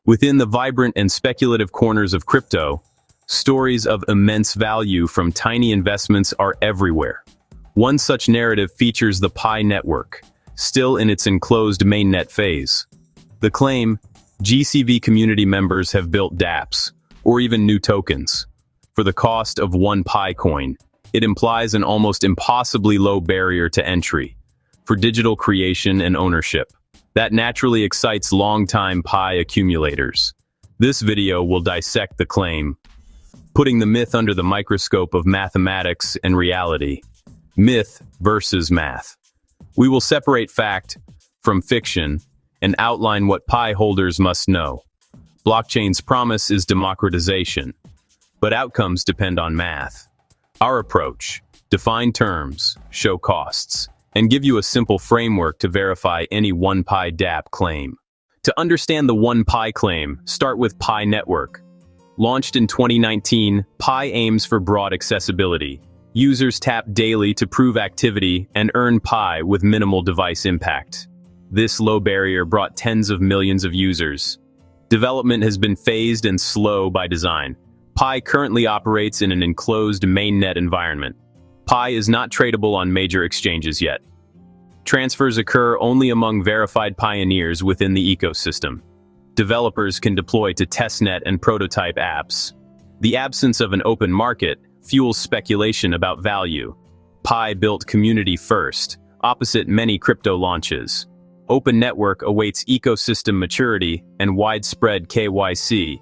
Within the vibrant and speculative corners of crypto, stories of immense value from tiny investments are everywhere. One such narrative features the Pi network, still in its enclosed mainnet phase. The claim, GCV community members have built dapps, or even new tokens, for the cost of one Pi coin. It implies an almost impossibly low barrier to entry for digital creation and ownership. That naturally excites longtime Pi accumulators. This video will dissect the claim, putting the myth under the microscope of mathematics and reality. Myth versus math. We will separate fact from fiction and outline what Pi holders must know. Blockchain's promise is democratization, but outcomes depend on math. Our approach: define terms, show costs, and give you a simple framework to verify any 1Pi dapp claim. To understand the 1Pi claim, start with Pi Network. Launched in 2019, Pi aims for broad accessibility. Users tap daily to prove activity and earn Pi with minimal device impact. This low barrier brought tens of millions of users. Development has been phased and slow by design. Pi currently operates in an enclosed mainnet environment. Pi is not tradable on major exchanges yet. Transfers occur only among verified pioneers within the ecosystem. Developers can deploy to testnet and prototype apps. The absence of an open market fuels speculation about value. Pi built community first, opposite many crypto launches. Open network awaits ecosystem maturity and widespread KYC.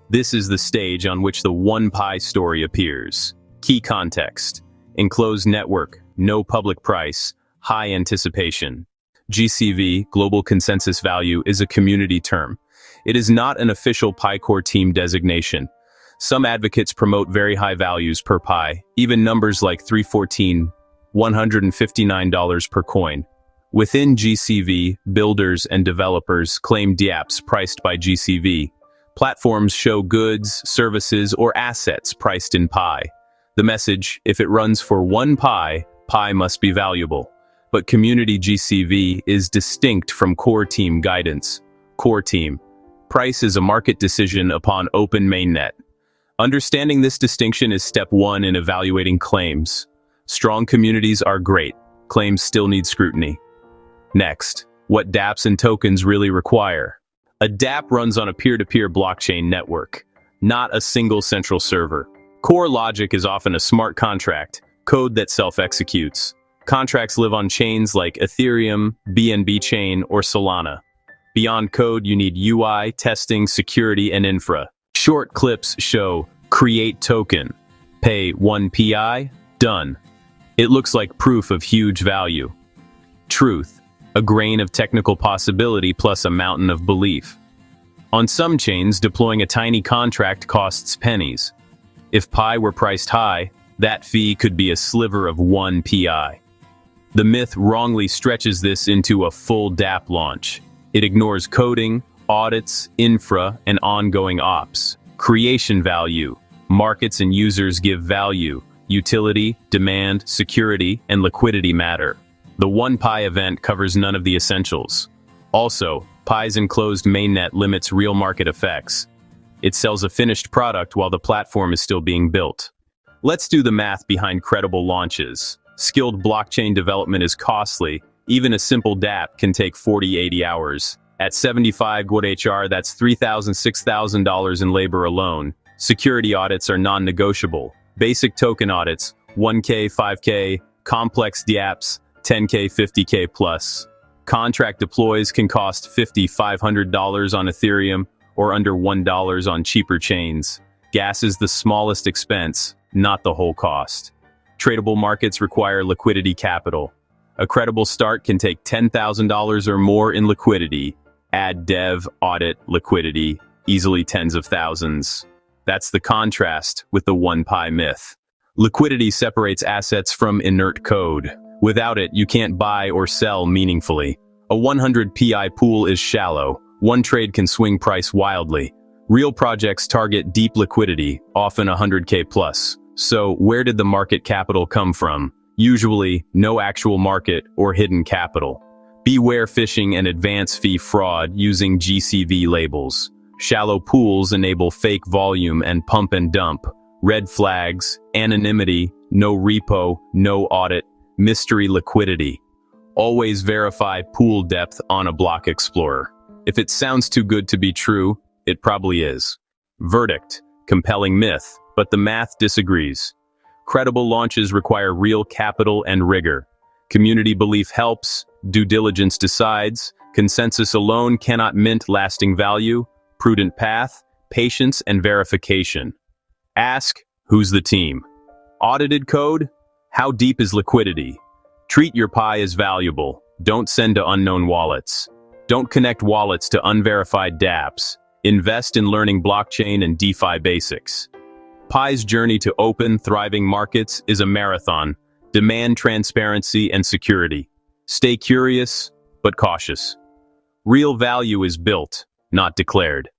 This is the stage on which the 1Pi story appears. Key context: enclosed network, no public price, high anticipation. GCV, Global Consensus Value, is a community term. It is not an official Pi core team designation. Some advocates promote very high values per Pi, even numbers like 314, $159 per coin. Within GCV, builders and developers claim dapps priced by GCV. Platforms show goods, services, or assets priced in Pi. The message: if it runs for 1Pi, Pi must be valuable. But community GCV is distinct from core team guidance. Core team: price is a market decision upon open mainnet. Understanding this distinction is step one in evaluating claims. Strong communities are great. Claims still need scrutiny. Next, what dapps and tokens really require. A dapp runs on a peer-to-peer blockchain network, not a single central server. Core logic is often a smart contract, code that self-executes. Contracts live on chains like Ethereum, BNB Chain, or Solana. Beyond code, you need UI, testing, security, and infra. Short clips show create token, pay 1 PI, done. It looks like proof of huge value. Truth: a grain of technical possibility plus a mountain of belief. On some chains, deploying a tiny contract costs pennies. If Pi were priced high, that fee could be a sliver of 1 PI. The myth wrongly stretches this into a full dapp launch. It ignores coding, audits, infra, and ongoing ops. Creation value: markets and users give value. Utility, demand, security, and liquidity matter. The 1Pi event covers none of the essentials. Also, Pi's enclosed mainnet limits real market effects. It sells a finished product while the platform is still being built. Let's do the math behind credible launches. Skilled blockchain development is costly. Even a simple dapp can take 40-80 hours. At 75 GWh, that's $3,000 to $6,000 in labor alone. Security audits are non-negotiable. Basic token audits, 1K, 5K, complex dapps, 10K, 50K plus. Contract deploys can cost $50, $500 on Ethereum or under $1 on cheaper chains. Gas is the smallest expense, not the whole cost. Tradable markets require liquidity capital. A credible start can take $10,000 or more in liquidity. Add dev, audit, liquidity, easily tens of thousands. That's the contrast with the 1Pi myth. Liquidity separates assets from inert code. Without it, you can't buy or sell meaningfully. A 100 PI pool is shallow. One trade can swing price wildly. Real projects target deep liquidity, often 100K plus. So, where did the market capital come from? Usually, no actual market or hidden capital. Beware phishing and advance fee fraud using GCV labels. Shallow pools enable fake volume and pump and dump. Red flags, anonymity, no repo, no audit, mystery liquidity. Always verify pool depth on a block explorer. If it sounds too good to be true, it probably is. Verdict: compelling myth, but the math disagrees. Credible launches require real capital and rigor. Community belief helps, due diligence decides, consensus alone cannot mint lasting value, prudent path, patience and verification. Ask, who's the team? Audited code? How deep is liquidity? Treat your pie as valuable. Don't send to unknown wallets. Don't connect wallets to unverified dapps. Invest in learning blockchain and DeFi basics. Pi's journey to open, thriving markets is a marathon. Demand transparency and security. Stay curious, but cautious. Real value is built, not declared.